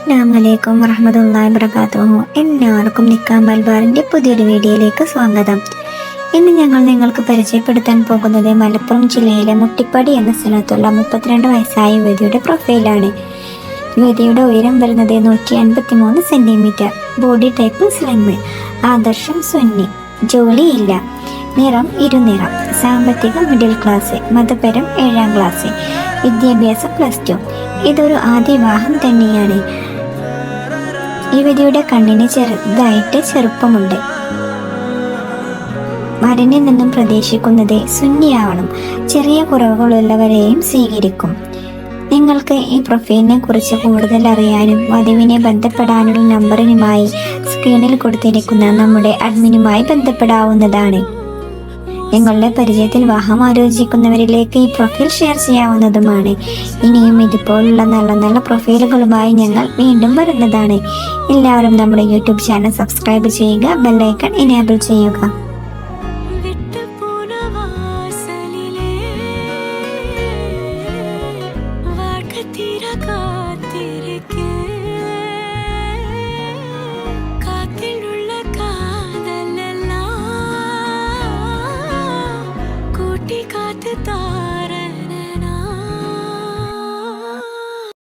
അസ്സലാമലൈക്കും വറഹ്മത്തുള്ളാഹി വബറകാതുഹു. എല്ലാവർക്കും നിക്കാ മൽബാറിന്റെ പുതിയൊരു വീഡിയോയിലേക്ക് സ്വാഗതം. ഇന്ന് ഞങ്ങൾ നിങ്ങൾക്ക് പരിചയപ്പെടുത്താൻ പോകുന്നത് മലപ്പുറം ജില്ലയിലെ മുട്ടിപ്പാടി എന്ന സ്ഥലത്തുള്ള 32 വയസ്സായ യുവതിയുടെ പ്രൊഫൈലാണ്. യുവതിയുടെ ഉയരം വരുന്നത് 153 സെന്റിമീറ്റർ, ബോഡി ടൈപ്പ് സ്ലിം, ആദർശം സുന്നി, ജോലിയില്ല, നിറം ഇരുനിറം, സാമ്പത്തിക മിഡിൽ ക്ലാസ്, മതപരം 7ാം ക്ലാസ്, വിദ്യാഭ്യാസം +2. ഇതൊരു ആദ്യ വിവാഹം തന്നെയാണ്. യുവതിയുടെ കണ്ണിന് ചെറുതായിട്ട് ചെറുപ്പമുണ്ട്. വരനിൽ നിന്നും പ്രതീക്ഷിക്കുന്നത് സുന്നിയാവണം. ചെറിയ കുറവുകളുള്ളവരെയും സ്വീകരിക്കും. നിങ്ങൾക്ക് ഈ പ്രൊഫൈലിനെ കുറിച്ച് കൂടുതൽ അറിയാനും വധുവിനെ ബന്ധപ്പെടാനുള്ള നമ്പറിനുമായി സ്ക്രീനിൽ കൊടുത്തിരിക്കുന്ന നമ്മുടെ അഡ്മിനുമായി ബന്ധപ്പെടാവുന്നതാണ്. നിങ്ങളുടെ പരിചയത്തിൽ വിവാഹം ആലോചിക്കുന്നവരിലേക്ക് ഈ പ്രൊഫൈൽ ഷെയർ ചെയ്യാവുന്നതുമാണ്. ഇനിയും ഇതുപോലുള്ള നല്ല നല്ല പ്രൊഫൈലുകളുമായി ഞങ്ങൾ വീണ്ടും വരുന്നതാണ്. എല്ലാവരും നമ്മുടെ യൂട്യൂബ് ചാനൽ സബ്സ്ക്രൈബ് ചെയ്യുക, ബെൽ ഐക്കൺ എനേബിൾ ചെയ്യുക.